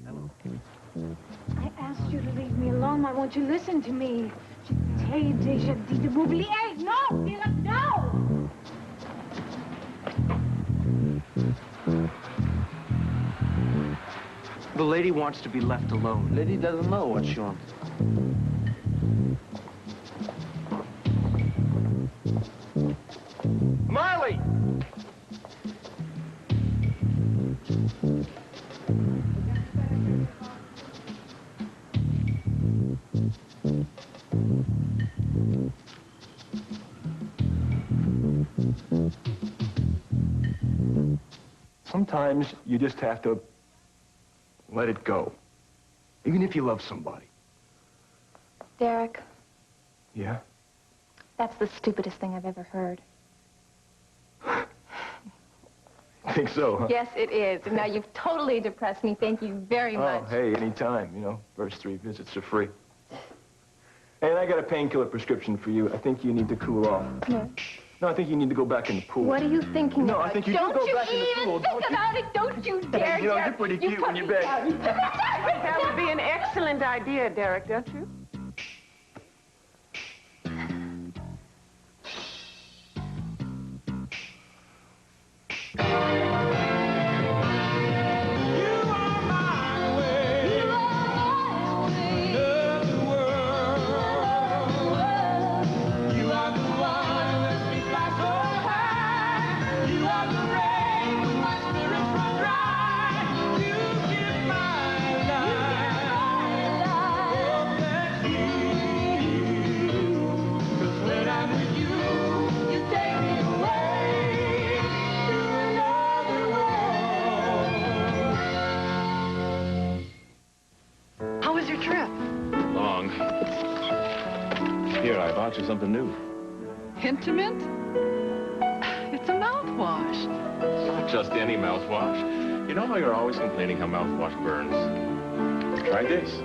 I asked you to leave me alone. Why won't you listen to me? Je t'ai déjà dit de m'oublier. No, Philip, no! The lady wants to be left alone. Lady doesn't know what she wants. Marley! Sometimes you just have to let it go, even if you love somebody. Derek, Yeah? that's the stupidest thing I've ever heard. I think so, huh? Yes, it is. And now you've totally depressed me. Thank you very much. Oh, hey, anytime, you know. First 3 visits are free. Hey, and I got a painkiller prescription for you. I think you need to cool off. No. No, I think you need to go back in the pool. What are you thinking No, about? I think you do go back in the pool. Don't you even think about it. Don't you dare. You know, you're pretty cute when you're back. That would be an excellent idea, Derek, don't you? Something new. Intimate? It's a mouthwash. Not just any mouthwash. You know how you're always complaining how mouthwash burns. Try this.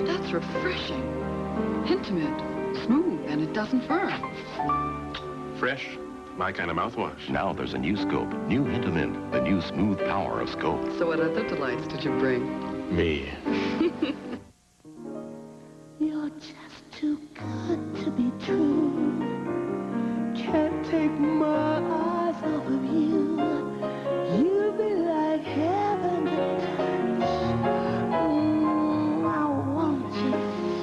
That's refreshing. Intimate, smooth, and it doesn't burn. Fresh. My kind of mouthwash. Now there's a new scope. New Intimate. The new smooth power of scope. So what other delights did you bring? Me. You're just too good to be true. Can't take my eyes off of you. You be like heaven to touch. I want you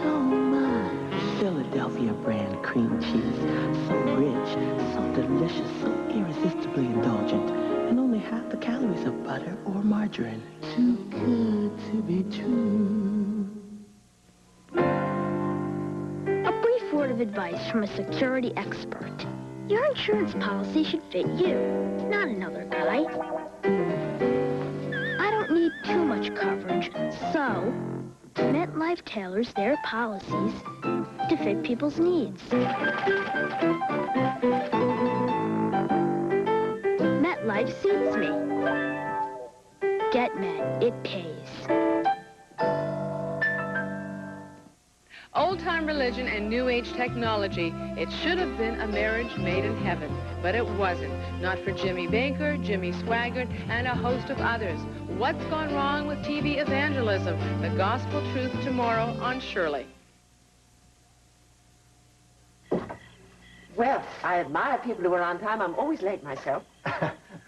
so much. Philadelphia brand cream cheese. So rich, so delicious, so irresistibly indulgent. And only half the calories of butter or margarine. Too good to be true. A brief word of advice from a security expert. Your insurance policy should fit you, not another guy. I don't need too much coverage, so MetLife tailors their policies to fit people's needs. MetLife suits me. Get Met, it pays. Old-time religion and New Age technology. It should have been a marriage made in heaven, but it wasn't. Not for Jimmy Baker, Jimmy Swaggart, and a host of others. What's gone wrong with TV evangelism? The gospel truth tomorrow on Shirley. Well, I admire people who are on time. I'm always late myself.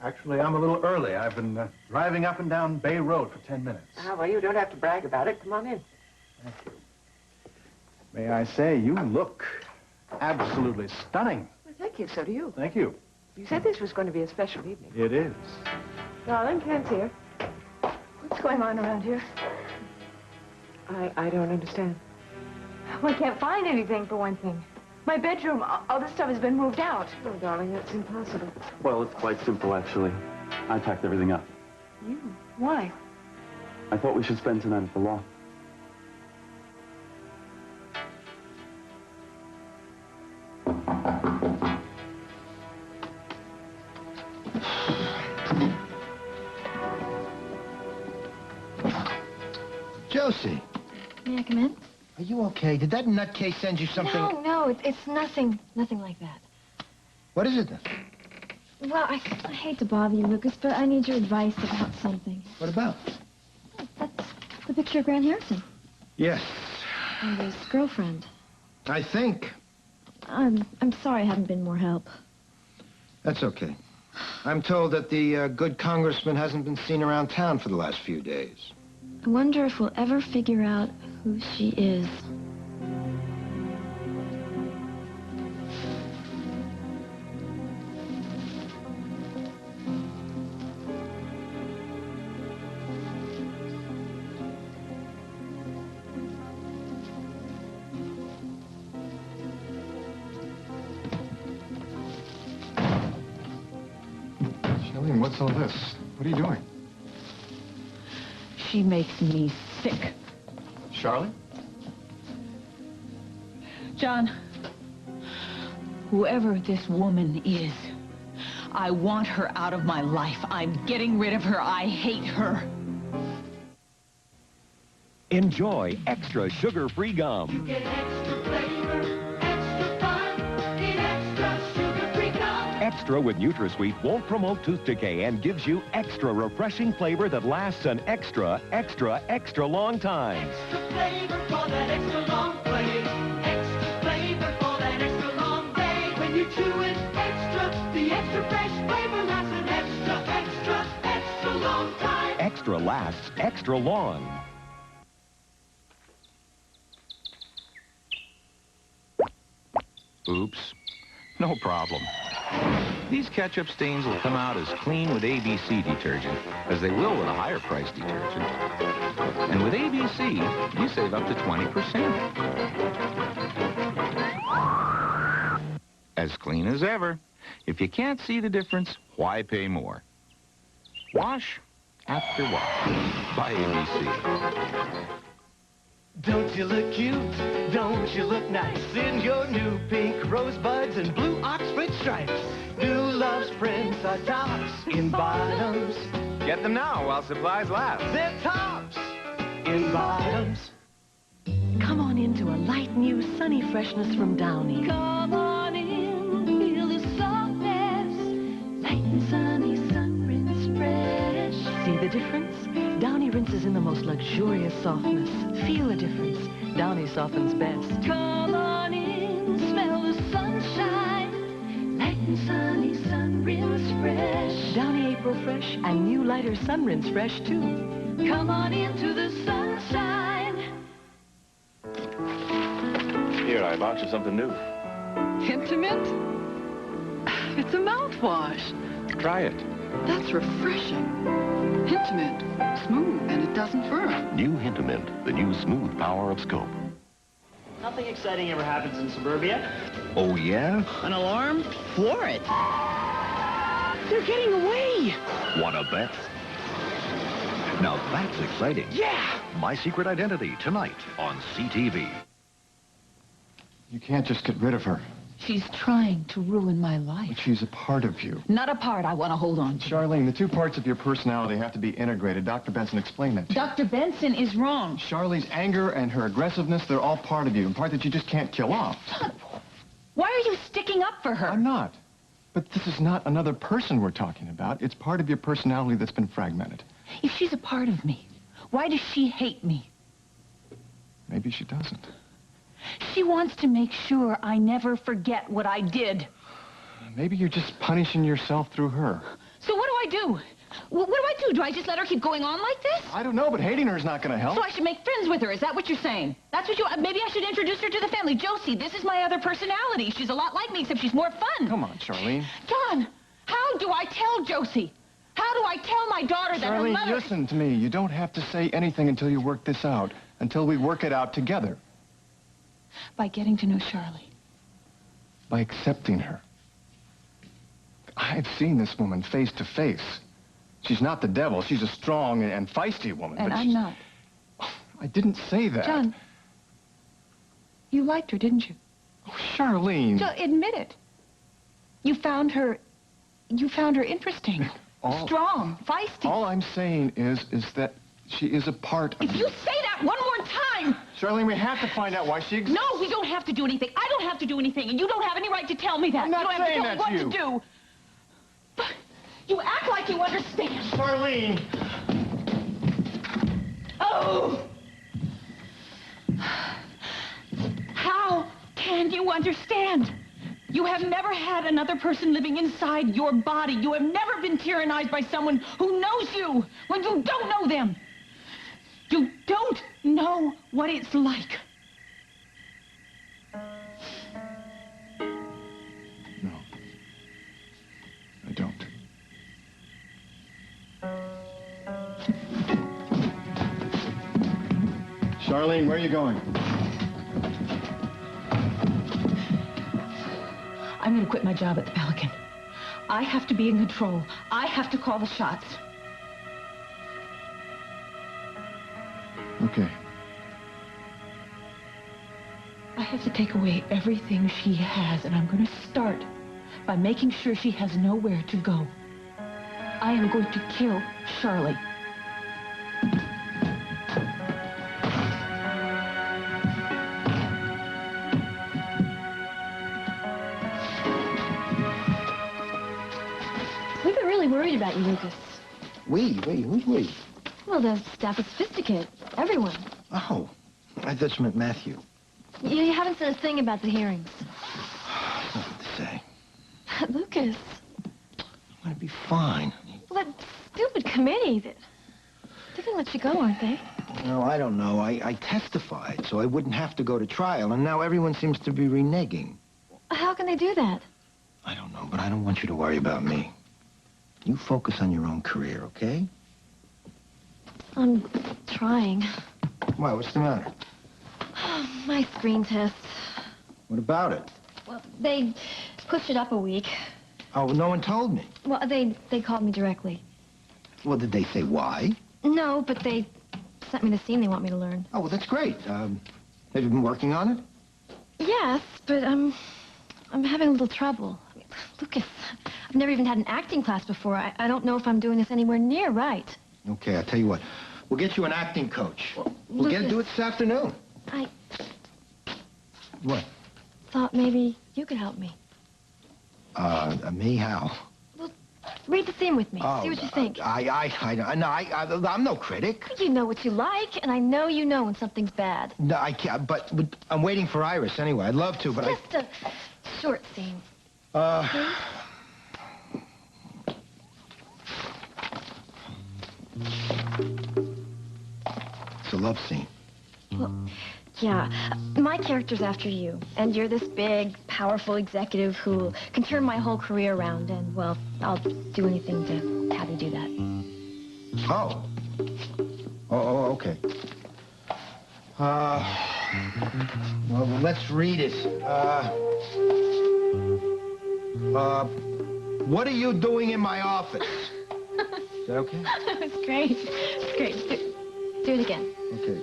Actually, I'm a little early. I've been driving up and down Bay Road for 10 minutes. Ah, well, you don't have to brag about it. Come on in. Thank you. May I say, you look absolutely stunning. Well, thank you. So do you. Thank you. You said this was going to be a special evening. It is. Darling, Ken's here. What's going on around here? I don't understand. Well, I can't find anything, for one thing. My bedroom, all this stuff has been moved out. Oh, darling, that's impossible. Well, it's quite simple, actually. I packed everything up. You? Why? I thought we should spend tonight at the law. Josie. May I come in? Are you okay? Did that nutcase send you something? No, it's nothing like that. What is it then? Well, I hate to bother you, Lucas, but I need your advice about something. What about? That's the A picture of Grant Harrison Yes, and his girlfriend. I think. I'm sorry I haven't been more help. That's okay. I'm told that the good congressman hasn't been seen around town for the last few days. I wonder if we'll ever figure out who she is. Charlene, what's all this? What are you doing? She makes me sick. Charlie? John, whoever this woman is, I want her out of my life. I'm getting rid of her. I hate her. Enjoy extra sugar-free gum. You get extra flavor, extra fun in extra sugar-free gum. Extra with NutraSweet won't promote tooth decay and gives you extra refreshing flavor that lasts an extra, extra, extra long time. Extra flavor for that extra long play. Extra flavor for that extra long day. When you chew it extra, the extra fresh flavor lasts an extra, extra, extra long time. Extra lasts extra long. Oops. No problem. These ketchup stains will come out as clean with ABC detergent as they will with a higher price detergent. And with ABC, you save up to 20%. As clean as ever. If you can't see the difference, why pay more? Wash after wash by ABC. Don't you look cute? Don't you look nice in your new pink rosebuds and blue Oxford stripes? New Love's prints are tops in bottoms. Get them now while supplies last. They're tops in bottoms. Come on into a light new sunny freshness from Downy. Come on in, feel the softness. Light and sunny sun rinse fresh. See the difference? Downy rinses in the most luxurious softness. Feel the difference. Downy softens best. Come on in, smell the sunshine. Light and sunny sun rinse fresh. Downy April Fresh and new lighter sun rinse fresh too. Come on into the sunshine. Here, I bought you something new. Intimate? It's a mouthwash. Try it. That's refreshing. Intimate, smooth, and it doesn't burn. New Intimate, the new smooth power of scope. Nothing exciting ever happens in suburbia. Oh, yeah? An alarm? Floor it. They're getting away. Wanna bet? Now that's exciting. Yeah! My Secret Identity, tonight on CTV. You can't just get rid of her. She's trying to ruin my life. But she's a part of you. Not a part I want to hold on to. Charlene, the two parts of your personality have to be integrated. Dr. Benson explained that to you. Dr. Benson is wrong. Charlene's anger and her aggressiveness, they're all part of you, and part that you just can't kill off. Why are you sticking up for her? I'm not. But this is not another person we're talking about. It's part of your personality that's been fragmented. If she's a part of me, why does she hate me? Maybe she doesn't. She wants to make sure I never forget what I did. Maybe you're just punishing yourself through her. So what do I do? What do I do? Do I just let her keep going on like this? I don't know, but hating her is not going to help. So I should make friends with her. Is that what you're saying? That's what you... Maybe I should introduce her to the family. Josie, this is my other personality. She's a lot like me, except she's more fun. Come on, Charlene. John, how do I tell Josie? How do I tell my daughter that her Charlene, mother... listen to me. You don't have to say anything until you work this out. Until we work it out together. By getting to know Charlie. By accepting her. I've seen this woman face to face. She's not the devil. She's a strong and feisty woman. And but I'm not. I didn't say that. John, you liked her, didn't you? Oh, Charlene. So admit it. You found her interesting. Strong, feisty. All I'm saying is that she is a part of If you say that one more time... Charlene, we have to find out why she exists. No, we don't have to do anything. I don't have to do anything, and you don't have any right to tell me that. I'm not you don't saying have to tell me that what to to do. But you act like you understand. Charlene! Oh, No! How can you understand? You have never had another person living inside your body. You have never been tyrannized by someone who knows you when you don't know them. You don't know what it's like. No. I don't. Charlene, where are you going? I'm going to quit my job at the Pelican. I have to be in control. I have to call the shots. Okay. I have to take away everything she has, and I'm going to start by making sure she has nowhere to go. I am going to kill Charlie. We've been really worried about you, Lucas. We? Wait, who's we? Well, the staff of Sophisticate. Everyone. Oh, I thought you meant Matthew. You haven't said a thing about the hearings. Nothing to say. Lucas. I'm gonna be fine. Well, that stupid committee, they're gonna let you go, aren't they? No, I don't know. I testified, so I wouldn't have to go to trial, and now everyone seems to be reneging. How can they do that? I don't know, but I don't want you to worry about me. You focus on your own career, okay? I'm trying. Why, what's the matter? My screen test. What about it? Well, they pushed it up a week. Oh, no one told me. Well, they called me directly. Well, did they say why? No, but they sent me the scene they want me to learn. Oh, well, that's great. Have you been working on it? Yes, but I'm having a little trouble. I mean, Lucas, I've never even had an acting class before. I don't know if I'm doing this anywhere near right. Okay, I'll tell you what. We'll get you an acting coach. We'll do it this afternoon. I What? thought maybe you could help me. Me? How? Well, read the scene with me. See what you think. I'm no critic. You know what you like, and I know you know when something's bad. No, I can't, but I'm waiting for Iris anyway. I'd love to, but Just a short scene. It's a love scene. Well, yeah. My character's after you, and you're this big, powerful executive who can turn my whole career around, and, well, I'll do anything to have you do that. Oh. Oh, okay. Well, let's read it. What are you doing in my office? Is that okay? It's great. It's great. Do it again. Okay.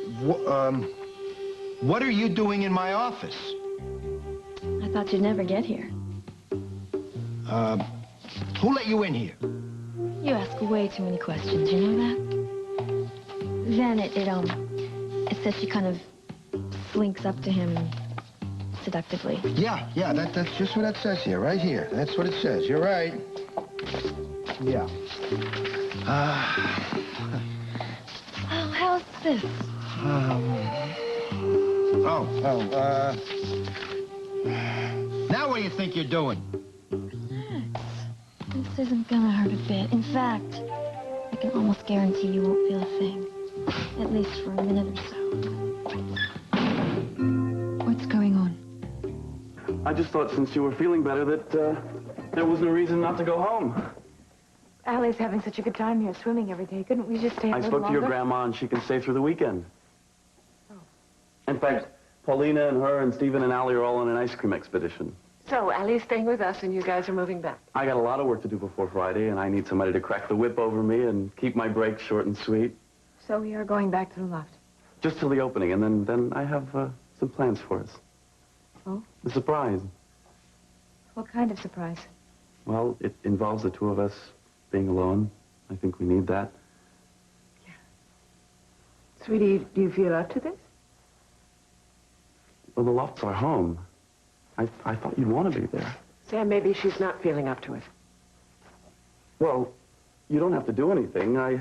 What are you doing in my office? I thought you'd never get here. Who let you in here? You ask way too many questions, you know that? Then it says she kind of slinks up to him seductively. Yeah, that's just what it says here, right here. That's what it says. You're right. Yeah. Oh, how's this? Now what do you think you're doing? This isn't gonna hurt a bit. In fact, I can almost guarantee you won't feel a thing. At least for a minute or so. What's going on? I just thought since you were feeling better that there was no reason not to go home. Allie's having such a good time here, swimming every day. Couldn't we just stay a I little spoke to your longer? grandma and she can stay through the weekend. Oh. In fact, Paulina and her and Stephen and Allie are all on an ice cream expedition. So Allie's staying with us and you guys are moving back. I got a lot of work to do before Friday, and I need somebody to crack the whip over me and keep my breaks short and sweet. So we are going back to the loft. Just till the opening, and then I have some plans for us. Oh? A surprise. What kind of surprise? Well, it involves the two of us being alone. I think we need that. Sweetie, do you feel up to this? Well, the loft's our home. I thought you'd want to be there. Sam, maybe she's not feeling up to it. Well, you don't have to do anything. I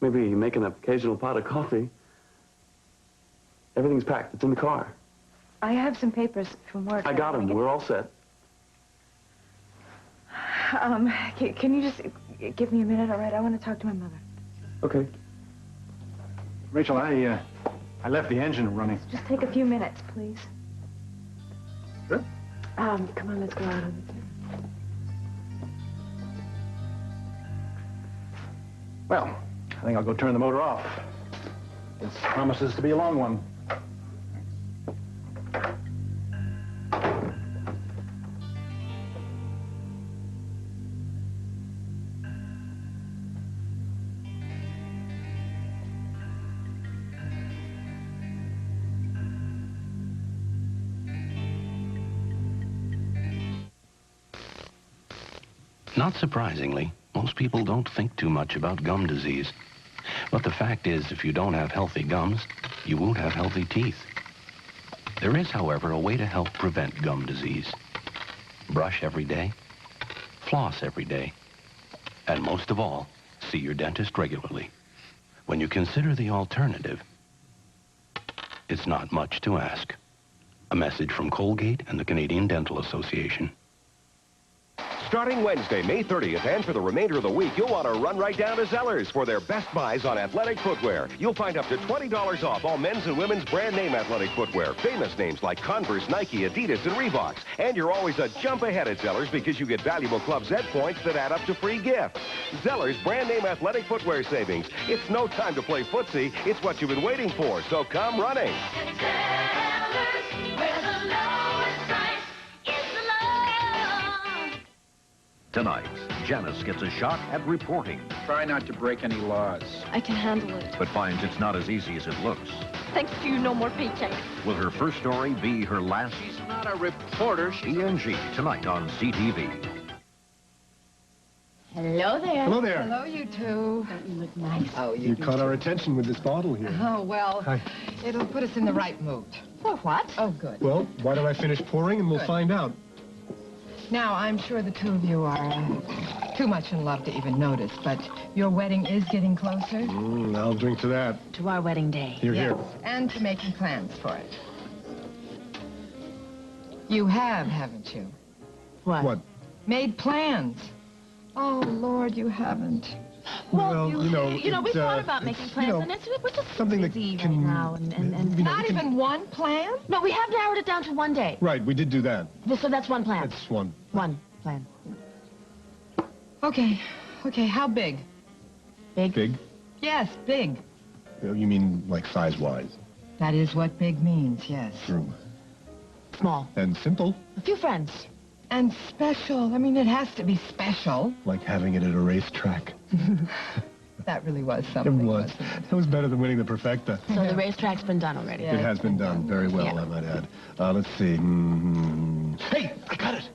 Maybe make an occasional pot of coffee. Everything's packed. It's in the car. I have some papers from work. I got them. We're all set. Can you just give me a minute, all right? I want to talk to my mother. Okay. Rachel, I left the engine running. Just take a few minutes, please. Sure. Come on, let's go out. Well, I think I'll go turn the motor off. This promises to be a long one. Not surprisingly, most people don't think too much about gum disease. But the fact is, if you don't have healthy gums, you won't have healthy teeth. There is, however, a way to help prevent gum disease. Brush every day, floss every day, and most of all, see your dentist regularly. When you consider the alternative, it's not much to ask. A message from Colgate and the Canadian Dental Association. Starting Wednesday, May 30th, and for the remainder of the week, you'll want to run right down to Zellers for their best buys on athletic footwear. You'll find up to $20 off all men's and women's brand name athletic footwear. Famous names like Converse, Nike, Adidas, and Reeboks. And you're always a jump ahead at Zellers because you get valuable Club Z points that add up to free gifts. Zellers brand name athletic footwear savings. It's no time to play footsie. It's what you've been waiting for, so come running. Tonight, Janice gets a shot at reporting. Try not to break any laws. I can handle it. But finds it's not as easy as it looks. Thanks to you, no more paycheck. Will her first story be her last? She's not a reporter. ENG, tonight on CTV. Hello there. Hello there. Hello, you two. Don't you look nice? Oh, You caught our attention with this bottle here. Oh, well, Hi. it'll put us in the right mood. For what? Oh, good. Well, why don't I finish pouring and we'll Good. find out. Now, I'm sure the two of you are too much in love to even notice, but your wedding is getting closer. I'll drink to that. To our wedding day. Here, Yes, here. and to making plans for it. You have, haven't you? What? What? Made plans. Oh, Lord, you haven't. Well, you know, we it's, thought about making plans, you know, and we're just something that busy can, right now, and you know, Not even one plan? No, we have narrowed it down to one day. Right, we did do that. So that's one plan. That's one. One plan. Okay, how big? Big? Yes, big. You mean like size-wise? That is what big means, yes. True. Small. And simple? A few friends. And special. I mean, it has to be special. Like having it at a racetrack. That really was something. It was. That was better than winning the Perfecta. So the racetrack's been done already. It has been done very well, I might add. Let's see. Hey, I got it.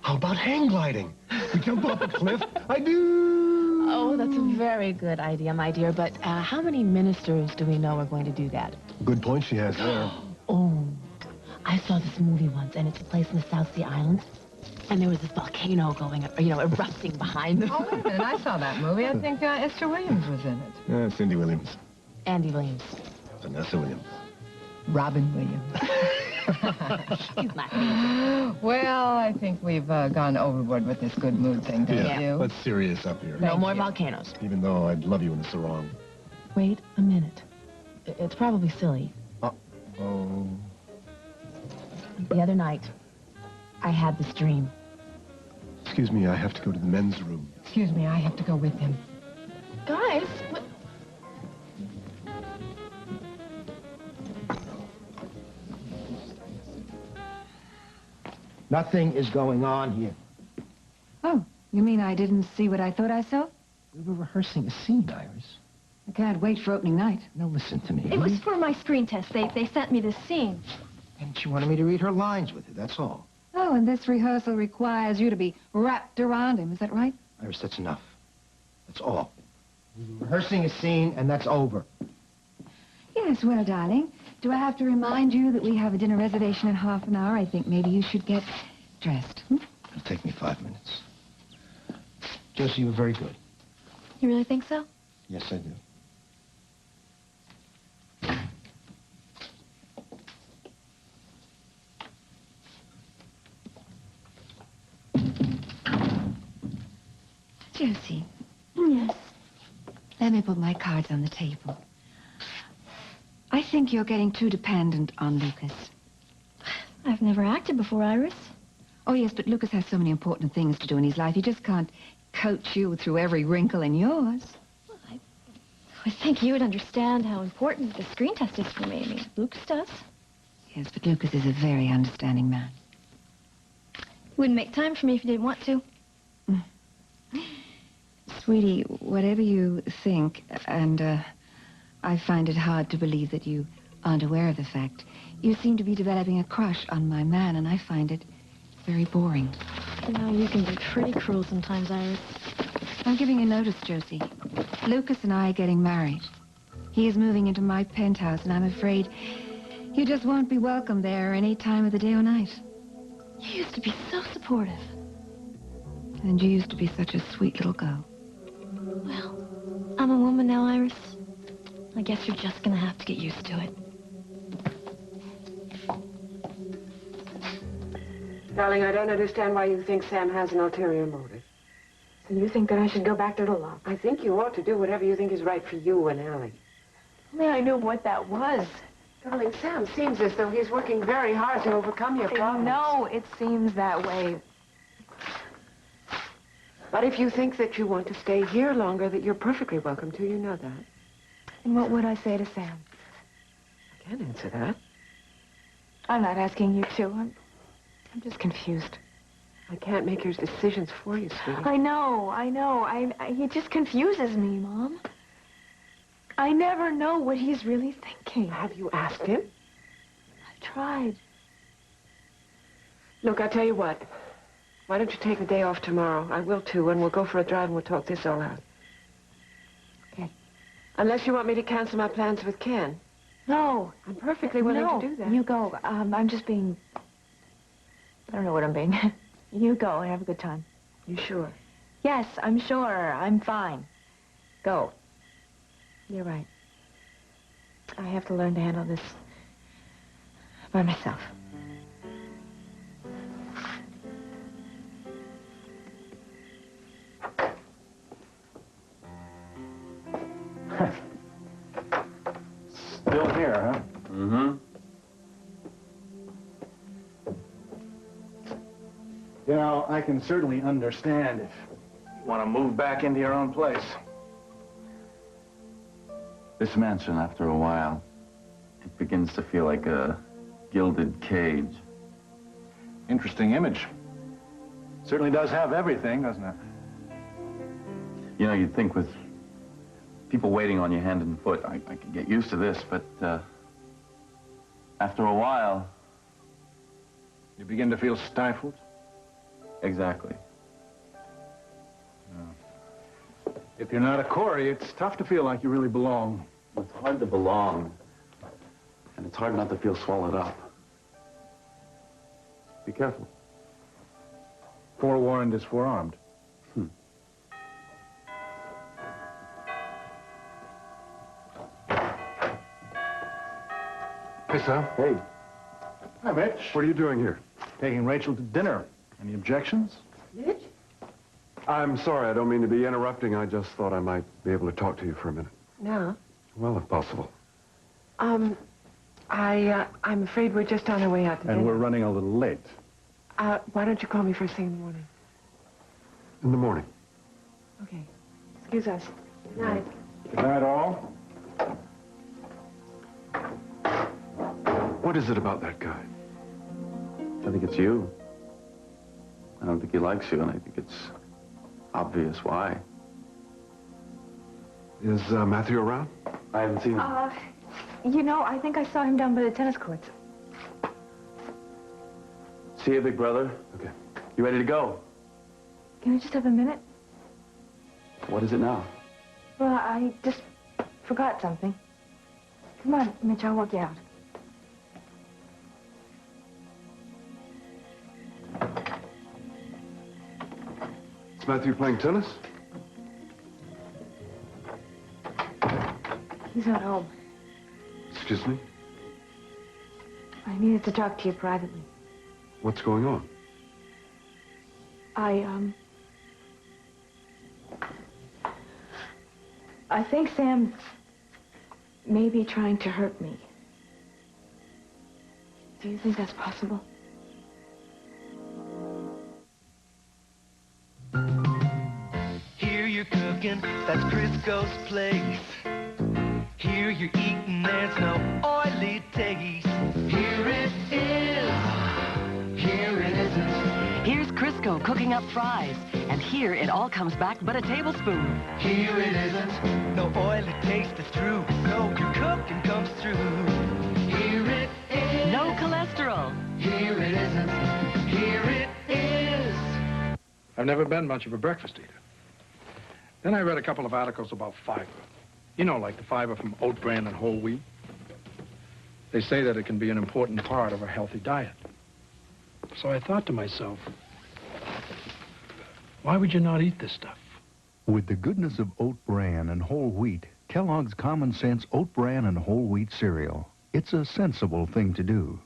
How about hang gliding? We jump off a cliff. I do. Oh, that's a very good idea, my dear. But how many ministers do we know are going to do that? Good point she has there. Oh, I saw this movie once, and it's a place in the South Sea Islands. And there was this volcano going up, erupting behind them. Oh, wait a minute. I saw that movie. I think Esther Williams was in it. Yeah, Cindy Williams. Andy Williams. Vanessa Williams. Robin Williams. She's not me. Well, I think we've gone overboard with this good mood thing, don't you? Let's serious up here. No more volcanoes. Even though I'd love you when it's the wrong. Wait a minute. It's probably silly. Uh-oh. The other night, I had this dream. Excuse me, I have to go to the men's room. Excuse me, I have to go with him. Guys, what? Nothing is going on here. Oh, you mean I didn't see what I thought I saw? We were rehearsing a scene, Iris. I can't wait for opening night. Now listen to me. It was for my screen test. They sent me this scene. And she wanted me to read her lines with her, that's all. Oh, and this rehearsal requires you to be wrapped around him, is that right? Iris, that's enough. That's all. We were rehearsing a scene, and that's over. Yes, well, darling, do I have to remind you that we have a dinner reservation in half an hour? I think maybe you should get dressed. It'll take me 5 minutes. Josie, you were very good. You really think so? Yes, I do. Josie. Yes? Let me put my cards on the table. I think you're getting too dependent on Lucas. I've never acted before, Iris. Oh, yes, but Lucas has so many important things to do in his life. He just can't coach you through every wrinkle in yours. I think you would understand how important the screen test is for me. I mean, Lucas does. Yes, but Lucas is a very understanding man. He wouldn't make time for me if he didn't want to. Sweetie, whatever you think, and I find it hard to believe that you aren't aware of the fact, you seem to be developing a crush on my man, and I find it very boring. You know, you can be pretty cruel sometimes, Iris. I'm giving you notice, Josie. Lucas and I are getting married. He is moving into my penthouse, and I'm afraid you just won't be welcome there any time of the day or night. You used to be so supportive. And you used to be such a sweet little girl. Well, I'm a woman now, Iris. I guess you're just gonna have to get used to it. Darling, I don't understand why you think Sam has an ulterior motive. So you think that I should go back to the loft? I think you ought to do whatever you think is right for you and Allie. Only I knew what that was. Darling, Sam seems as though he's working very hard to overcome your problems. No, it seems that way. But if you think that you want to stay here longer, that you're perfectly welcome to, you know that. And what would I say to Sam? I can't answer that. I'm not asking you to. I'm just confused. I can't make your decisions for you, sweetie. I know. He just confuses me, Mom. I never know what he's really thinking. Have you asked him? I've tried. Look, I'll tell you what. Why don't you take a day off tomorrow? I will, too, and we'll go for a drive and we'll talk this all out. Okay. Unless you want me to cancel my plans with Ken. No. I'm perfectly willing to do that. You go. I'm just being... I don't know what I'm being. You go and have a good time. You sure? Yes, I'm sure. I'm fine. Go. You're right. I have to learn to handle this by myself. Still here, huh? Mm-hmm. You know, I can certainly understand if you want to move back into your own place. This mansion, after a while, it begins to feel like a gilded cage. Interesting image. Certainly does have everything, doesn't it? You know, you'd think with people waiting on you hand and foot, I could get used to this, but after a while... You begin to feel stifled? Exactly. If you're not a Corey, it's tough to feel like you really belong. It's hard to belong, and it's hard not to feel swallowed up. Be careful. Forewarned is forearmed. Hey, Sam. Hey. Hi, Mitch. What are you doing here? Taking Rachel to dinner. Any objections? Mitch? I'm sorry, I don't mean to be interrupting. I just thought I might be able to talk to you for a minute. No. Well, if possible. I'm afraid we're just on our way out to dinner. And we're running a little late. Why don't you call me first thing in the morning? In the morning. Okay. Excuse us. Good night. Good night, all. What is it about that guy? I think it's you. I don't think he likes you, and I think it's obvious why. Is Matthew around? I haven't seen him. You know, I think I saw him down by the tennis courts. See you, big brother. Okay. You ready to go? Can we just have a minute? What is it now? Well, I just forgot something. Come on, Mitch, I'll walk you out. Is Matthew playing tennis? He's not home. Excuse me? I needed to talk to you privately. What's going on? I think Sam may be trying to hurt me. Do you think that's possible? Here you're cooking, that's Crisco's place. Here you're eating, there's no oily taste. Here it is, here it isn't. Here's Crisco cooking up fries, and here it all comes back but a tablespoon. Here it isn't, no oily taste is true. No, your cooking comes through. Here it is. No cholesterol. Here it isn't, here it is. I've never been much of a breakfast eater. Then I read a couple of articles about fiber. You know, like the fiber from oat bran and whole wheat. They say that it can be an important part of a healthy diet. So I thought to myself, why would you not eat this stuff? With the goodness of oat bran and whole wheat, Kellogg's Common Sense Oat Bran and Whole Wheat Cereal. It's a sensible thing to do.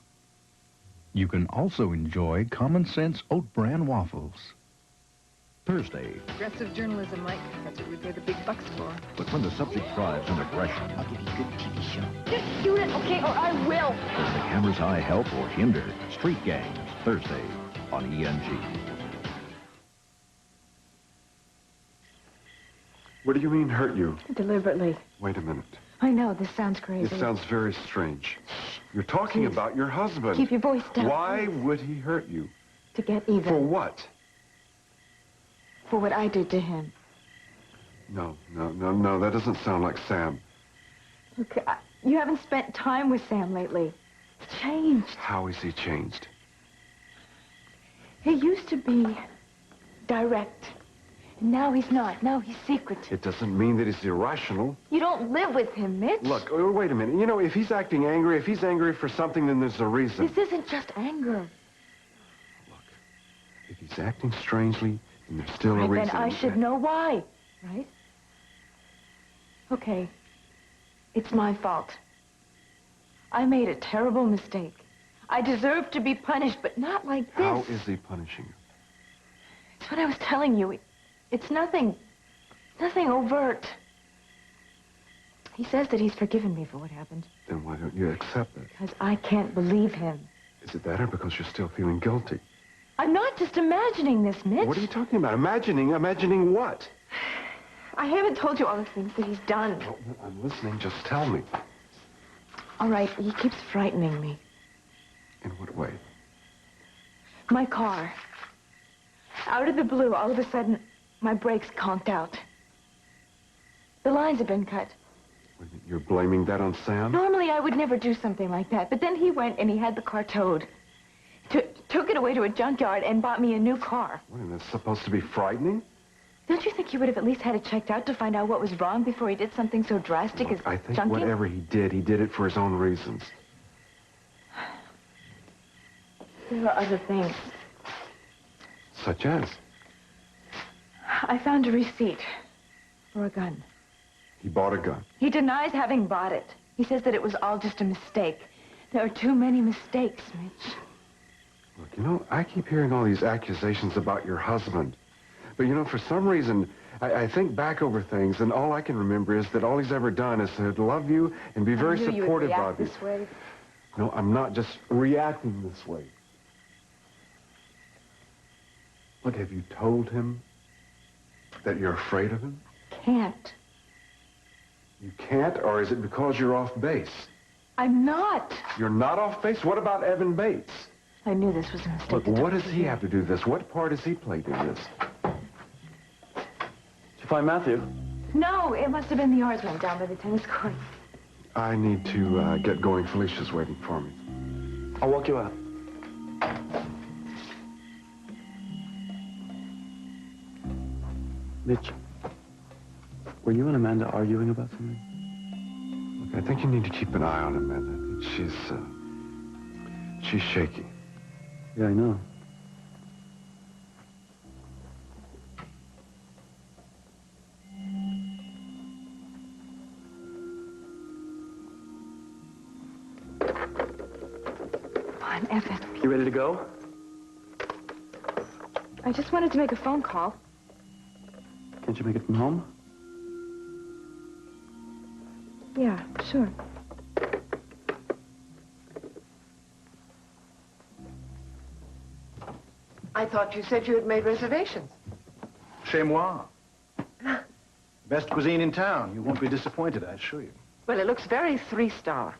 You can also enjoy Common Sense Oat Bran waffles. Thursday, Progressive journalism, Mike. That's what we pay the big bucks for. but when the subject thrives in aggression, I'll give you a good TV show. Just shoot it, okay, or I will. does the camera's eye help or hinder? Street Gangs, Thursday on ENG. What do you mean, hurt you? Deliberately. Wait a minute. I know, this sounds crazy. It sounds very strange. You're talking about your husband. Keep your voice down. Why would he hurt you? To get even. For what? For what I did to him. No. That doesn't sound like Sam. Look, you haven't spent time with Sam lately. He's changed. How is he changed? He used to be direct. And now he's not. Now he's secretive. It doesn't mean that he's irrational. You don't live with him, Mitch. Look, wait a minute. You know, if he's acting angry, if he's angry for something, then there's a reason. This isn't just anger. If he's acting strangely, then there's still a Right, reason. then I should know why, right? Okay. It's my fault. I made a terrible mistake. I deserve to be punished, but not like this. How is he punishing you? It's what I was telling you. It's nothing overt. He says that he's forgiven me for what happened. Then why don't you accept it? Because I can't believe him. Is it that or because you're still feeling guilty? I'm not just imagining this, Mitch. What are you talking about? Imagining what? I haven't told you all the things that he's done. Well, I'm listening. Just tell me. All right, he keeps frightening me. In what way? My car. Out of the blue, all of a sudden, my brakes conked out. The lines have been cut. You're blaming that on Sam? Normally, I would never do something like that, but then he went and he had the car towed. Took it away to a junkyard and bought me a new car. What, and that's supposed to be frightening? Don't you think he would have at least had it checked out to find out what was wrong before he did something so drastic as I think junking? whatever he did it for his own reasons. There are other things. Such as? I found a receipt for a gun. He bought a gun. He denies having bought it. He says that it was all just a mistake. There are too many mistakes, Mitch. Look, you know, I keep hearing all these accusations about your husband. But, you know, for some reason, I think back over things, and all I can remember is that all he's ever done is to love you and be very supportive of you. This way. No, I'm not just reacting this way. Look, have you told him that you're afraid of him? Can't. You can't, or is it because you're off base? I'm not. You're not off base? What about Evan Bates? I knew this was a mistake. Look, what does he have to do with this? What part has he played in this? Did you find Matthew? No, it must have been the Yardman down by the tennis court. I need to get going. Felicia's waiting for me. I'll walk you out. Mitch, were you and Amanda arguing about something? Look, I think you need to keep an eye on Amanda. I think she's shaky. Yeah, I know. I'm effing. You ready to go? I just wanted to make a phone call. Can't you make it from home? Yeah, sure. I thought you said you had made reservations. Chez moi. Best cuisine in town. You won't be disappointed, I assure you. Well, it looks very three-star.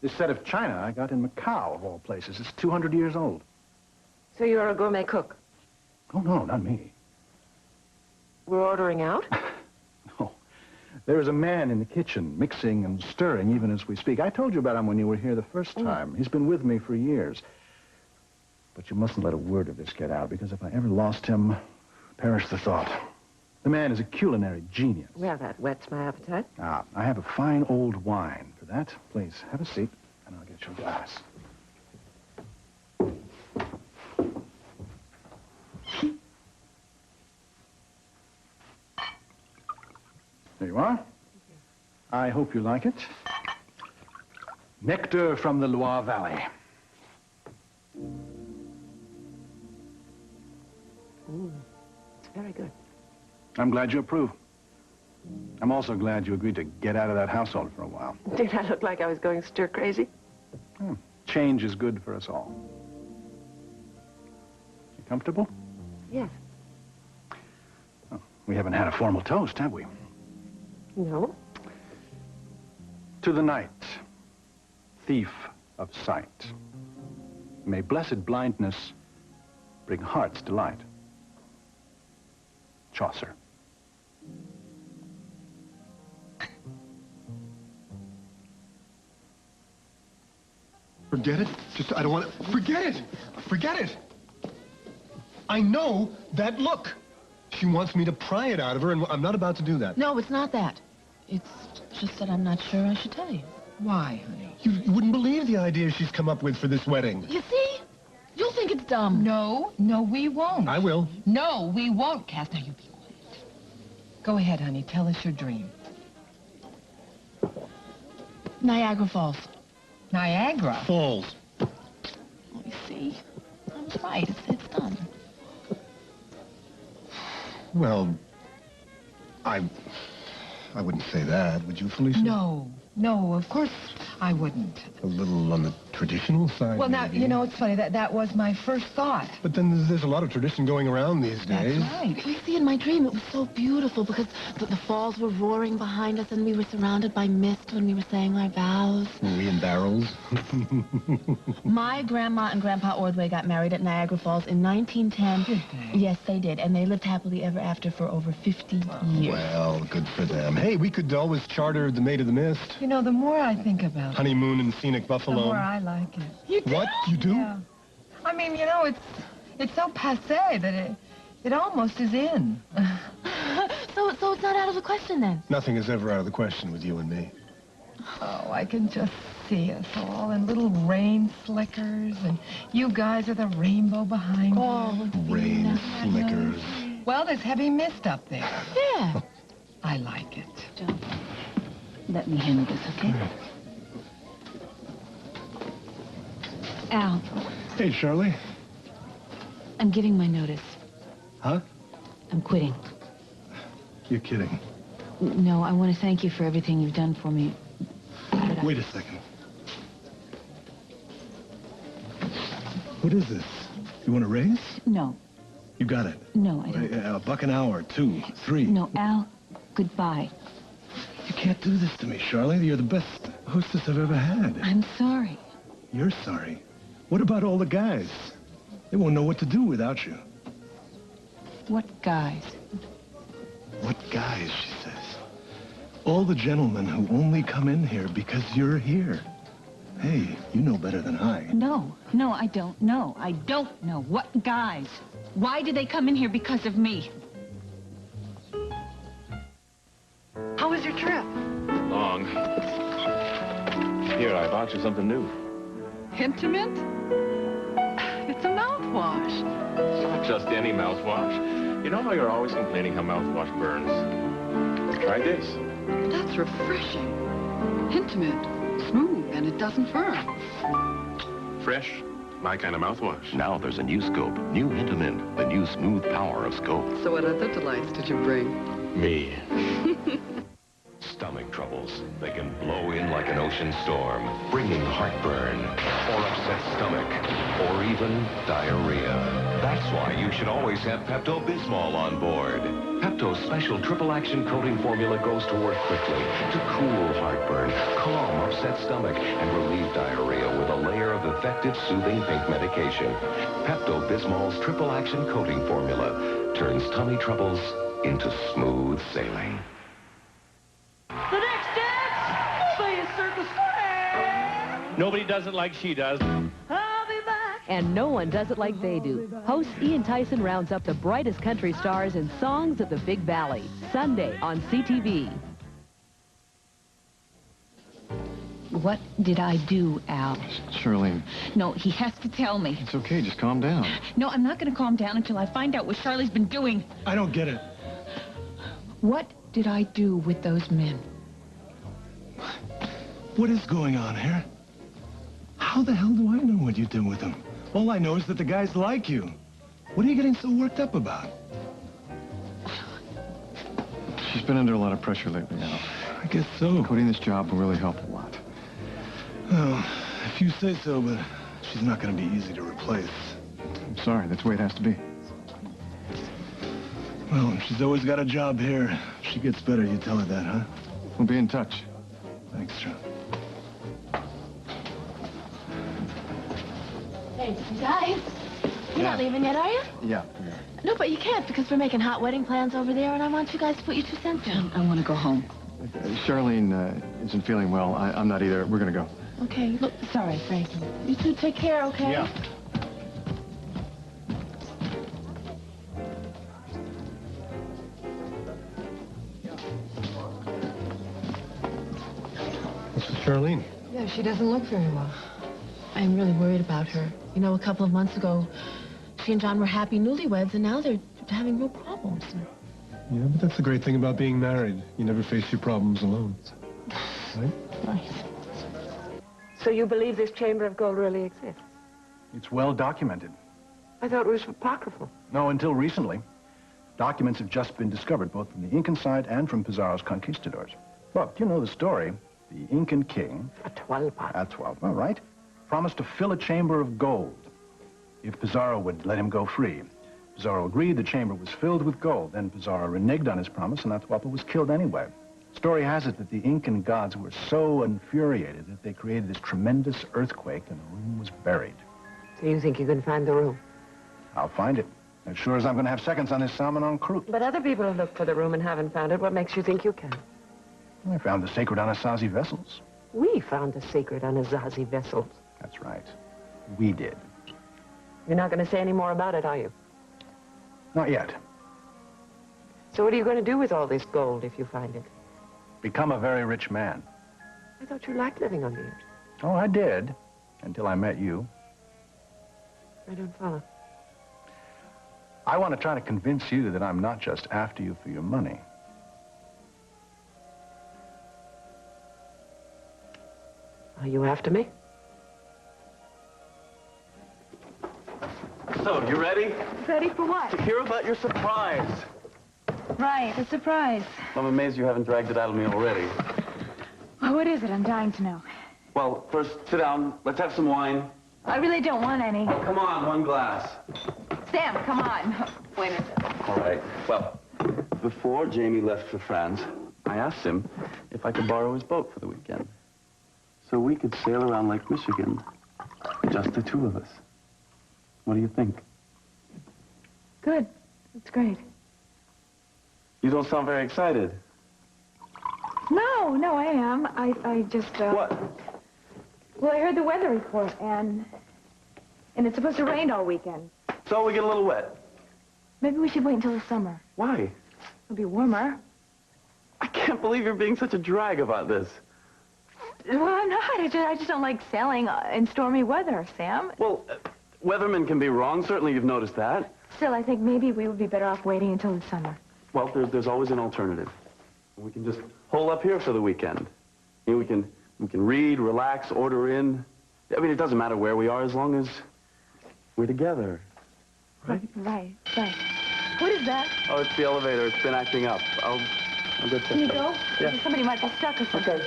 This set of china I got in Macau, of all places. It's 200 years old. So you're a gourmet cook? Oh, no, not me. We're ordering out? No. There is a man in the kitchen, mixing and stirring even as we speak. I told you about him when you were here the first time. He's been with me for years. But you mustn't let a word of this get out, because if I ever lost him, perish the thought. The man is a culinary genius. Well, that whets my appetite. Ah, I have a fine old wine for that. Please, have a seat, and I'll get you a glass. There you are. I hope you like it. Nectar from the Loire Valley. It's very good. I'm glad you approve. I'm also glad you agreed to get out of that household for a while. Did I look like I was going stir crazy? Change is good for us all. You comfortable? Yes. Oh, we haven't had a formal toast, have we? No. To the night, thief of sight. May blessed blindness bring heart's delight. Chaucer. Forget it? I don't want to... Forget it! Forget it! I know that look. She wants me to pry it out of her, and I'm not about to do that. No, it's not that. It's just that I'm not sure I should tell you. Why, honey? You wouldn't believe the idea she's come up with for this wedding. You see? You'll think it's dumb. No, we won't. I will. No, we won't, Cass. Now, you be quiet. Go ahead, honey. Tell us your dream. Niagara Falls. Niagara? Falls. Oh, you see? I was right. It's done. Well, I wouldn't say that, would you, Felicia? No, of course I wouldn't. A little on the traditional side, Well, now, maybe. you know, it's funny. That was my first thought. But then there's a lot of tradition going around these days. That's right. You see, in my dream, it was so beautiful because the falls were roaring behind us and we were surrounded by mist when we were saying our vows. Were we in barrels? My grandma and Grandpa Ordway got married at Niagara Falls in 1910. Yes, they did. And they lived happily ever after for over 50 years. Well, good for them. Hey, we could always charter the Maid of the Mist. You know, the more I think about it, Honeymoon in scenic the Buffalo. more I like it. You do? What? You do? Yeah. I mean, you know, it's so passé that it almost is in. So it's not out of the question, then? Nothing is ever out of the question with you and me. Oh, I can just see us all in little rain slickers, and you guys are the rainbow behind you. Rain slickers. Well, there's heavy mist up there. Yeah. I like it. John, let me handle this, okay? Al, Hey, Charlie. I'm giving my notice. Huh? I'm quitting. You're kidding. No, I want to thank you for everything you've done for me. Wait a second. What is this? You want a raise? No, You got it. no, I don't. A buck an hour, 2, 3. No, Al, goodbye. You can't do this to me, Charlie. You're the best hostess I've ever had. I'm sorry. You're sorry. What about all the guys? They won't know what to do without you. What guys? What guys, she says. All the gentlemen who only come in here because you're here. Hey, you know better than I. No, I don't know. I don't know. What guys? Why did they come in here because of me? How was your trip? Long. Here, I bought you something new. Intimate? It's a mouthwash. Not just any mouthwash. You know how you're always complaining how mouthwash burns? Try this. That's refreshing. Intimate, smooth, and it doesn't burn. Fresh, my kind of mouthwash. Now there's a new scope, new Intimint, the new smooth power of scope. So what other delights did you bring? Me. Stomach troubles. They can blow in like an ocean storm, bringing heartburn, or upset stomach, or even diarrhea. That's why you should always have Pepto-Bismol on board. Pepto's special triple-action coating formula goes to work quickly to cool heartburn, calm upset stomach, and relieve diarrhea with a layer of effective, soothing pink medication. Pepto-Bismol's triple-action coating formula turns tummy troubles into smooth sailing. The next dance, play a circus square. Nobody does it like she does. I'll be back. And no one does it like they do. Host Ian Tyson rounds up the brightest country stars in Songs of the Big Valley. Sunday on CTV. What did I do, Al? Charlene. No, he has to tell me. It's okay, just calm down. No, I'm not going to calm down until I find out what Charlie's been doing. I don't get it. What did I do with those men? What is going on here? How the hell do I know what you did with them? All I know is that the guys like you. What are you getting so worked up about? She's been under a lot of pressure lately, Al. I guess so. Quitting this job will really help a lot. Well, if you say so, but she's not going to be easy to replace. I'm sorry, that's the way it has to be. Well, she's always got a job here. If she gets better, you tell her that, huh? We'll be in touch. Thanks, John. Hey, guys. You're not leaving yet, are you? Yeah. No, but you can't because we're making hot wedding plans over there, and I want you guys to put your 2 cents in. I want to go home. Charlene isn't feeling well. I'm not either. We're going to go. Okay, look, sorry, Frankie. You two take care, okay? Yeah. What's with Charlene? Yeah, she doesn't look very well. I'm really worried about her. You know, a couple of months ago, she and John were happy newlyweds, and now they're having real problems. Yeah, but that's the great thing about being married. You never face your problems alone. Right? Right. So you believe this chamber of gold really exists? It's well documented. I thought it was apocryphal. No, until recently. Documents have just been discovered, both from the Incan side and from Pizarro's conquistadors. Look, you know the story. The Incan king... Atahualpa, right? Promised to fill a chamber of gold if Pizarro would let him go free. Pizarro agreed, the chamber was filled with gold. Then Pizarro reneged on his promise, and Atahualpa was killed anyway. Story has it that the Incan gods were so infuriated that they created this tremendous earthquake, and the room was buried. So you think you can find the room? I'll find it. As sure as I'm going to have seconds on this salmon en croute. But other people have looked for the room and haven't found it. What makes you think you can? I found the sacred Anasazi vessels. We found the sacred Anasazi vessels. That's right. We did. You're not going to say any more about it, are you? Not yet. So what are you going to do with all this gold if you find it? Become a very rich man. I thought you liked living on the edge. Oh, I did. Until I met you. I don't follow. I want to try to convince you that I'm not just after you for your money. Are you after me? So, you ready? Ready for what? To hear about your surprise. Right, a surprise. I'm amazed you haven't dragged it out of me already. Well, what is it? I'm dying to know. Well, first, sit down. Let's have some wine. I really don't want any. Oh, come on, one glass. Sam, come on. Wait a minute. All right. Well, before Jamie left for France, I asked him if I could borrow his boat for the weekend. So we could sail around Lake Michigan, just the two of us. What do you think? Good. That's great. You don't sound very excited. No, I am. I just, What? Well, I heard the weather report, and it's supposed to rain all weekend. So we get a little wet. Maybe we should wait until the summer. Why? It'll be warmer. I can't believe you're being such a drag about this. Well, I'm not. I just don't like sailing in stormy weather, Sam. Well, weathermen can be wrong. Certainly you've noticed that. Still, I think maybe we would be better off waiting until the summer. Well, there's always an alternative. We can just hole up here for the weekend. You know, we can read, relax, order in. I mean, it doesn't matter where we are as long as we're together. Right? Right. What is that? Oh, it's the elevator. It's been acting up. I'll go check. Can you go? Yeah. Somebody might be stuck or something.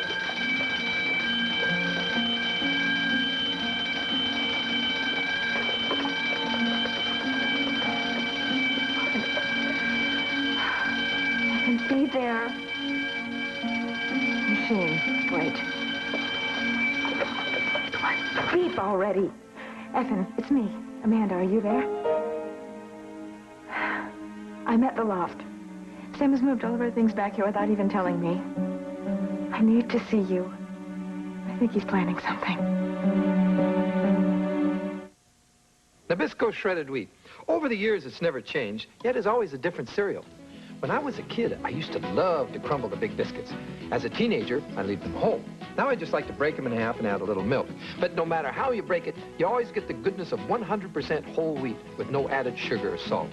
Okay. I can see their machine. Wait. Come on, beep already. Effin, it's me. Amanda, are you there? I'm at the loft. Sam has moved all of our things back here without even telling me. I need to see you. I think he's planning something. Nabisco shredded wheat. Over the years, it's never changed, yet it's always a different cereal. When I was a kid, I used to love to crumble the big biscuits. As a teenager, I leave them whole. Now I just like to break them in half and add a little milk. But no matter how you break it, you always get the goodness of 100% whole wheat with no added sugar or salt.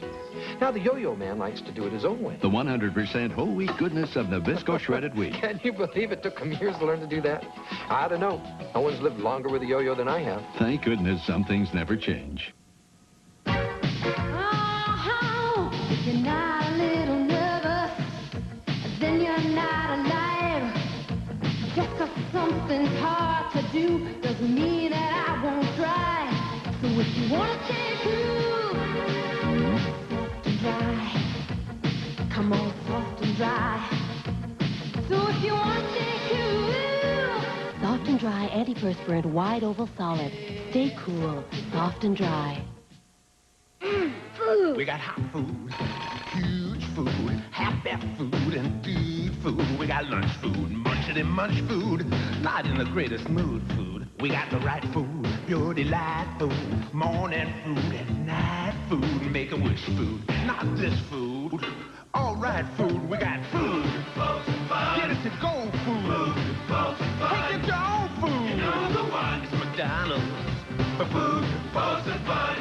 Now the Yo-Yo Man likes to do it his own way. The 100% whole wheat goodness of Nabisco shredded wheat. Can you believe it took him years to learn to do that? I don't know. No one's lived longer with a Yo-Yo than I have. Thank goodness some things never change. You're not a little nervous, then you're not alive. Just 'cause something's hard to do doesn't mean that I won't try. So if you want to stay cool, soft and dry. Come on, soft and dry. So if you want to stay cool, Soft and dry antiperspirant wide oval solid. Stay cool, soft and dry. food. We got hot food, huge food, happy food, and deep food. We got lunch food, munchin' and munch food, not in the greatest mood food. We got the right food, pure delight food, morning food and night food, make-a-wish food, not this food. All right food, we got food, get it to go food, take it to own food. You know the one, it's McDonald's, for food, folks, and fun.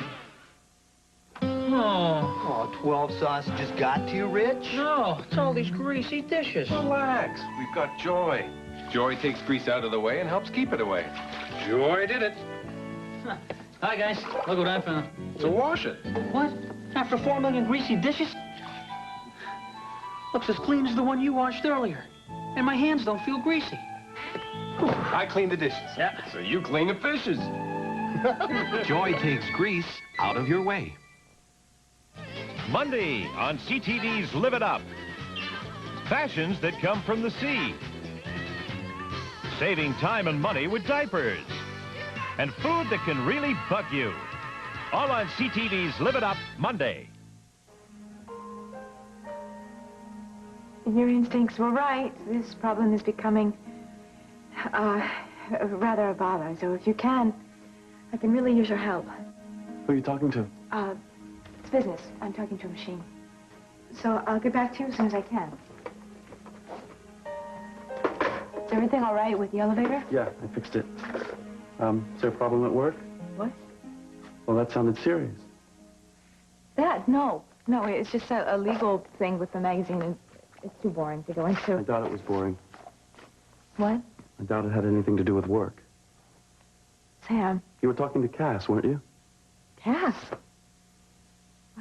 Oh, 12 sausages got to you, Rich? No, it's all these greasy dishes. Relax. We've got Joy. Joy takes grease out of the way and helps keep it away. Joy did it. Huh. Hi, guys. Look what I found. So wash it. What? After 4 million greasy dishes? Looks as clean as the one you washed earlier. And my hands don't feel greasy. I clean the dishes. Yeah. So you clean the fishes. Joy takes grease out of your way. Monday on CTV's Live It Up. Fashions that come from the sea. Saving time and money with diapers. And food that can really bug you. All on CTV's Live It Up Monday. Your instincts were right. This problem is becoming rather a bother. So if you can, I can really use your help. Who are you talking to? It's business. I'm talking to a machine. So I'll get back to you as soon as I can. Is everything all right with the elevator? Yeah, I fixed it. Is there a problem at work? What? Well, that sounded serious. That? No. No, it's just a legal thing with the magazine, and it's too boring to go into. I doubt it was boring. What? I doubt it had anything to do with work. Sam. You were talking to Cass, weren't you? Cass?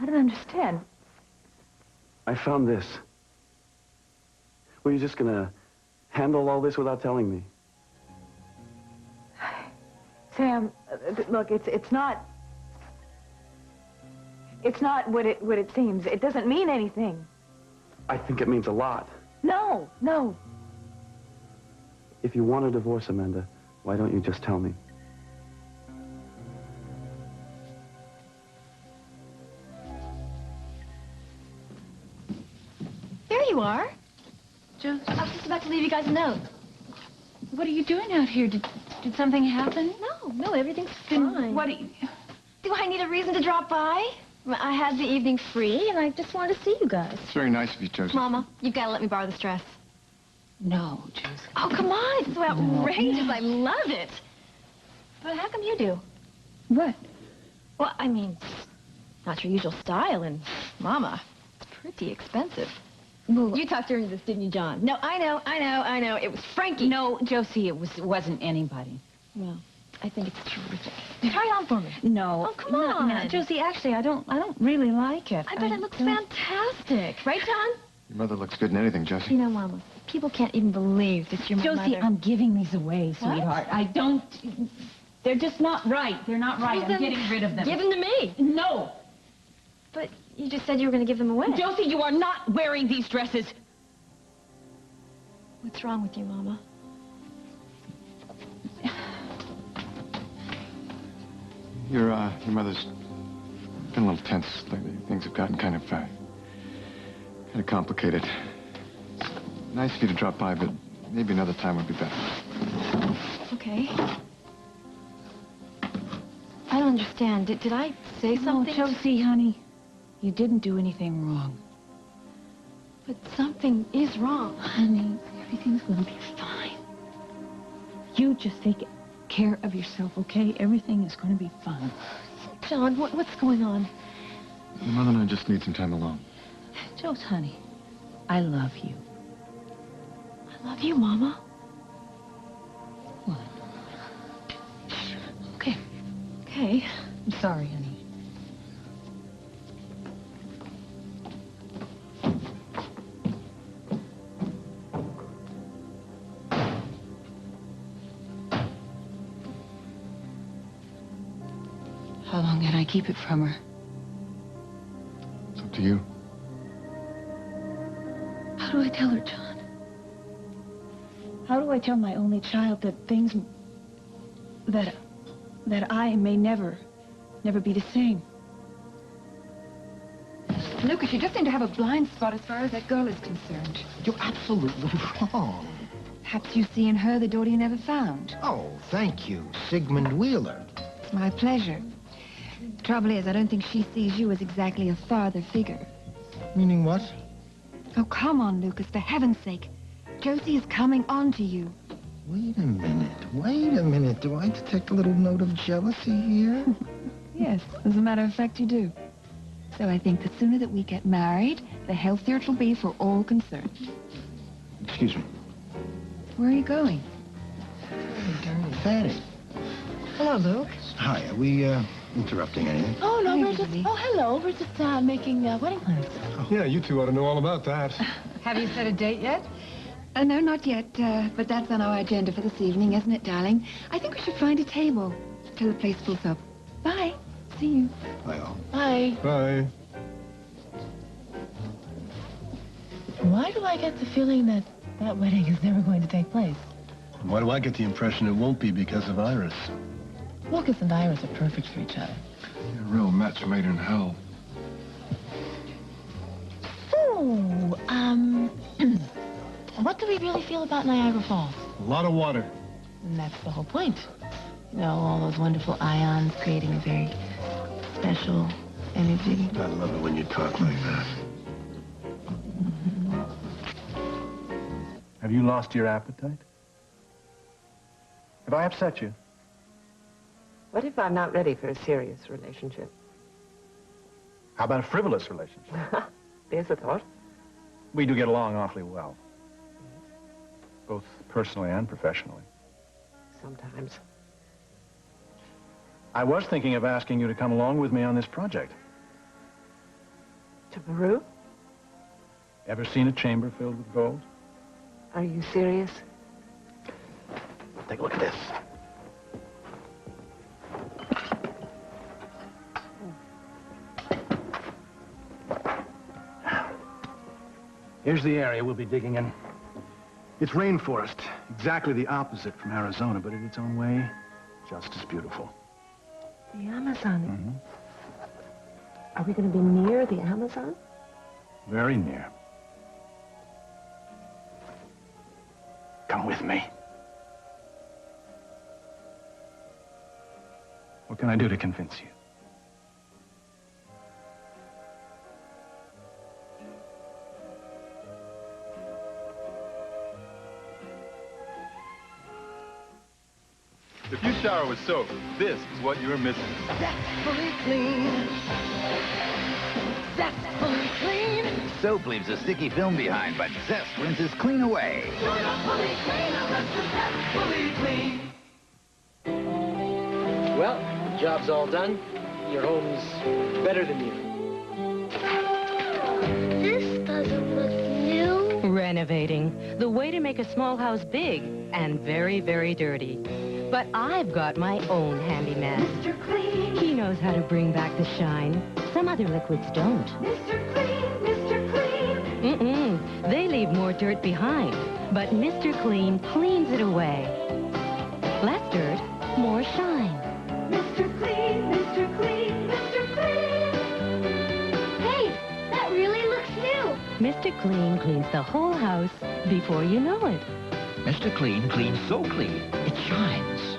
I don't understand. I found this. Were you just gonna handle all this without telling me? Sam, look, it's not what it seems. It doesn't mean anything. I think it means a lot. No. If you want a divorce, Amanda, why don't you just tell me? There you are. Joe, I was just about to leave you guys a note. what are you doing out here? Did something happen? No, everything's fine. What do you... Do I need a reason to drop by? I had the evening free, and I just wanted to see you guys. It's very nice of you, Josie. Mama, you've got to let me borrow this dress. No, Josie. Oh, come on. It's so outrageous. I love it. But how come you do? What? Well, I mean, not your usual style, and Mama, it's pretty expensive. Well, you talked her into this, didn't you, John? No, I know. It was Frankie. No, Josie, it wasn't anybody. Well, I think it's terrific. Try it on for me. No. Oh, come on. No, Josie, actually, I don't really like it. I bet it looks fantastic. Right, John? Your mother looks good in anything, Josie. You know, Mama, people can't even believe that you're my Josie, mother. I'm giving these away, What? sweetheart. I don't... They're just not right. They're not right. Well, I'm getting rid of them. Give them to me. No. But you just said you were going to give them away. Josie, you are not wearing these dresses. What's wrong with you, Mama? Your mother's been a little tense lately. Things have gotten kind of complicated. It's nice of you to drop by, but maybe another time would be better. Okay. I don't understand. Did I say something? No, Josie, honey, you didn't do anything wrong. But something is wrong. Honey, everything's going to be fine. You just take care of yourself, okay? Everything is going to be fine. John, what's going on? Your mother and I just need some time alone. Josie, honey, I love you. I love you, Mama. What? Okay. Okay. I'm sorry, honey. How long can I keep it from her? It's up to you. How do I tell her, John? How do I tell my only child that things that I may never be the same? Lucas, you just seem to have a blind spot as far as that girl is concerned. You're absolutely wrong. Perhaps you see in her the daughter you never found. Oh, thank you, Sigmund Wheeler. It's my pleasure. The trouble is, I don't think she sees you as exactly a father figure. Meaning what? Oh, come on, Lucas, for heaven's sake. Josie is coming on to you. Wait a minute. Do I detect a little note of jealousy here? Yes, as a matter of fact, you do. So I think the sooner that we get married, the healthier it'll be for all concerned. Excuse me. Where are you going? Fanny. Hello, Luke. Hi, are we, interrupting anything? Oh, no, Hi, we're just... Julie. Oh, hello. We're just making wedding plans. Yeah, you two ought to know all about that. Have you set a date yet? No, not yet, but that's on our agenda for this evening, isn't it, darling? I think we should find a table till the place fills up. Bye. See you. Bye, all. Bye. Bye. Why do I get the feeling that wedding is never going to take place? Why do I get the impression it won't be because of Iris? Lucas and Iris are perfect for each other. You're a real match made in hell. Oh, what do we really feel about Niagara Falls? A lot of water. And that's the whole point. You know, all those wonderful ions creating a very special energy. I love it when you talk like that. Have you lost your appetite? Have I upset you? What if I'm not ready for a serious relationship? How about a frivolous relationship? There's a thought. We do get along awfully well. Both personally and professionally. Sometimes. I was thinking of asking you to come along with me on this project. To Peru? Ever seen a chamber filled with gold? Are you serious? Take a look at this. Here's the area we'll be digging in. It's rainforest, exactly the opposite from Arizona, but in its own way, just as beautiful. The Amazon? Are we going to be near the Amazon? Very near. Come with me. What can I do to convince you? If you shower with soap, this is what you're missing. Zestfully clean. Zestfully clean. Soap leaves a sticky film behind, but Zest rinses clean away. Zestfully clean. Well, the job's all done. Your home's better than you. This doesn't look new. Renovating. The way to make a small house big and very, very dirty. But I've got my own handyman. Mr. Clean. He knows how to bring back the shine. Some other liquids don't. Mr. Clean, Mr. Clean. Mm-mm. They leave more dirt behind. But Mr. Clean cleans it away. Less dirt, more shine. Mr. Clean, Mr. Clean, Mr. Clean. Hey, that really looks new. Mr. Clean cleans the whole house before you know it. Mr. Clean cleans so clean, it shines.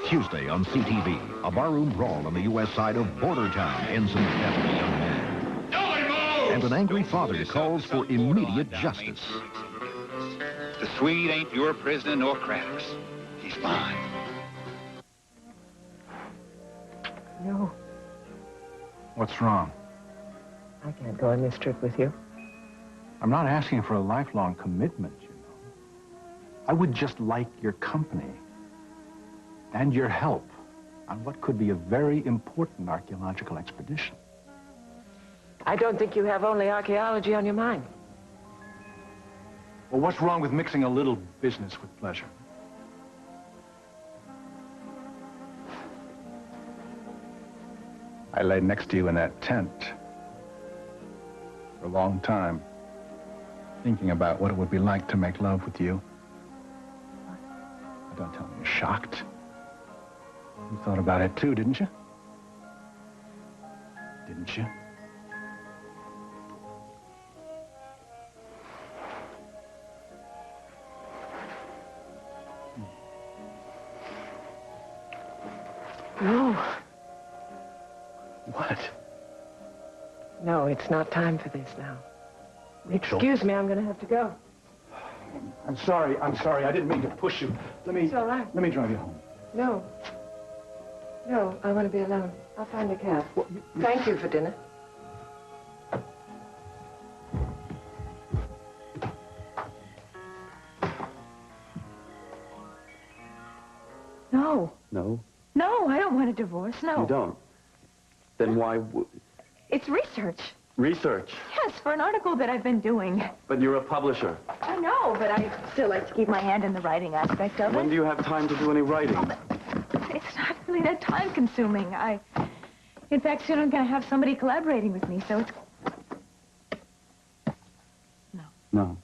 Tuesday on CTV, a barroom brawl on the U.S. side of Border Town ends in the death of a young man. And an angry father calls for immediate justice. The Swede ain't your prisoner nor Crackers. He's mine. No, What's wrong? I can't go on this trip with you. I'm not asking for a lifelong commitment, you know. I would just like your company and your help on what could be a very important archaeological expedition. I don't think you have only archaeology on your mind. Well, what's wrong with mixing a little business with pleasure? I lay next to you in that tent for a long time, thinking about what it would be like to make love with you. Don't tell me you're shocked. You thought about it too, didn't you? Didn't you? No. What? No, it's not time for this now. Rachel. Excuse me, I'm going to have to go. I'm sorry. I didn't mean to push you. It's all right. Let me drive you home. No. No, I want to be alone. I'll find a cab. Thank you for dinner. No. No, No, I don't want a divorce. No. you don't. Then why It's research. research? Yes, for an article that I've been doing. But you're a publisher. I know, but I still like to keep my hand in the writing aspect of When it. do you have time to do any writing? It's not really that time-consuming. In fact, soon I'm going to have somebody collaborating with me, so it's... No.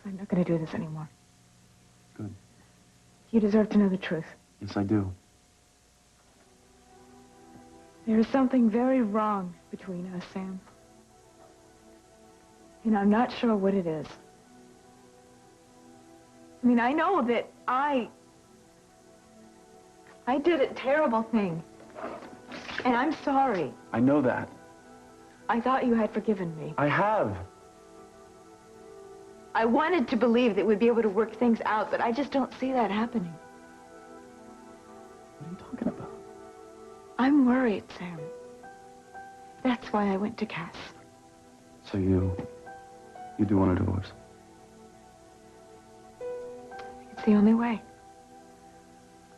I'm not going to do this anymore. Good. You deserve to know the truth. Yes, I do. There is something very wrong between us, Sam. And I'm not sure what it is. I mean, I know that I did a terrible thing. And I'm sorry. I know that. I thought you had forgiven me. I have. I wanted to believe that we'd be able to work things out, but I just don't see that happening. What are you talking about? I'm worried, Sam. That's why I went to Cass. So you do want a divorce? It's the only way.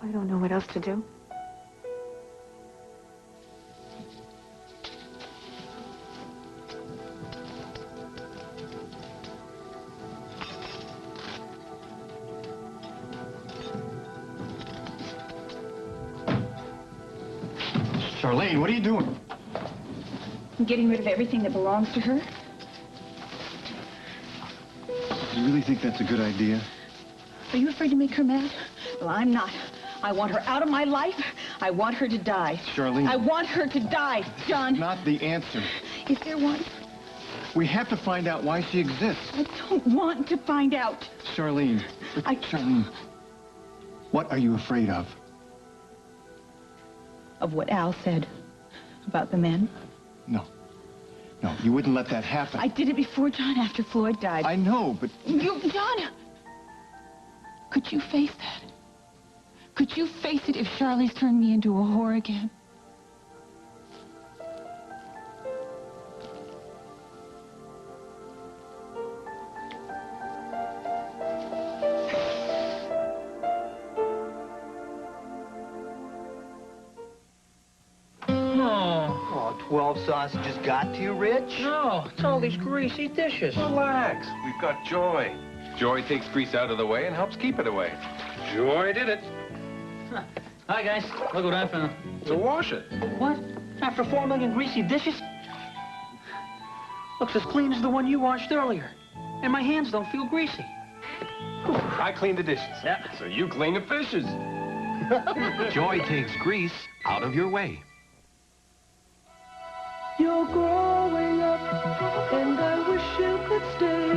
I don't know what else to do. Charlene, what are you doing? I'm getting rid of everything that belongs to her. You really think that's a good idea? Are you afraid to make her mad? Well, I'm not. I want her out of my life. I want her to die. Charlene. I want her to die, John. Not the answer. Is there one? We have to find out why she exists. I don't want to find out. Charlene. Charlene. What are you afraid of? Of what Al said about the men. No. No, you wouldn't let that happen. I did it before John, after Floyd died. I know, but... John! Could you face that? Could you face it if Charlie's turned me into a whore again? 12 sausages got to you, Rich? No, it's all these greasy dishes. Relax. We've got Joy. Joy takes grease out of the way and helps keep it away. Joy did it. Huh. Hi, guys. Look what I found. So wash it. What? After 4 million greasy dishes? Looks as clean as the one you washed earlier. And my hands don't feel greasy. I clean the dishes. Yeah. So you clean the fishes. Joy takes grease out of your way. You're growing up, and I wish you could stay.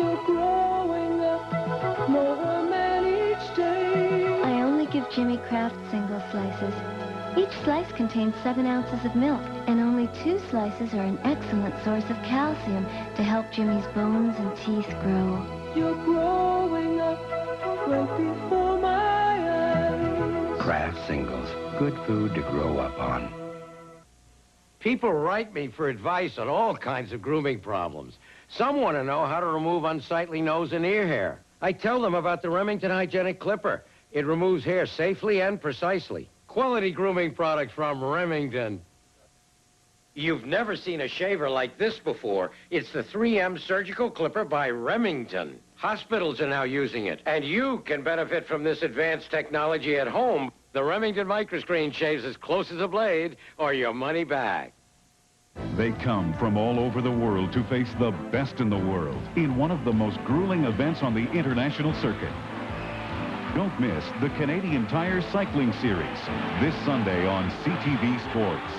You're growing up, more a man each day. I only give Jimmy Kraft single slices. Each slice contains 7 ounces of milk, and only 2 slices are an excellent source of calcium to help Jimmy's bones and teeth grow. You're growing up right before my eyes. Kraft Singles. Good food to grow up on. People write me for advice on all kinds of grooming problems. Some want to know how to remove unsightly nose and ear hair. I tell them about the Remington Hygienic Clipper. It removes hair safely and precisely. Quality grooming products from Remington. You've never seen a shaver like this before. It's the 3M Surgical Clipper by Remington. Hospitals are now using it, and you can benefit from this advanced technology at home. The Remington microscreen shaves as close as a blade, or your money back. They come from all over the world to face the best in the world in one of the most grueling events on the international circuit. Don't miss the Canadian Tire Cycling Series this Sunday on CTV Sports.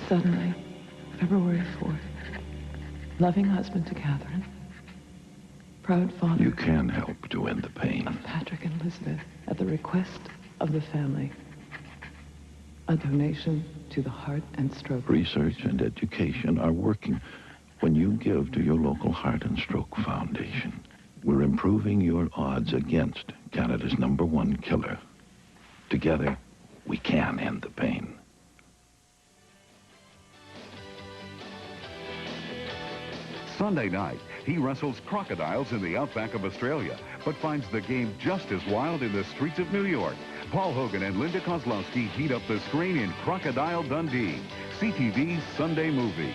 Suddenly, February 4th, loving husband to Catherine, proud father. You can help to end the pain. Of Patrick and Elizabeth, at the request of the family, a donation to the Heart and Stroke. Research and education are working when you give to your local Heart and Stroke Foundation. We're improving your odds against Canada's #1 killer. Together, we can end the pain. Sunday night, he wrestles crocodiles in the outback of Australia, but finds the game just as wild in the streets of New York. Paul Hogan and Linda Kozlowski heat up the screen in Crocodile Dundee, CTV's Sunday movie.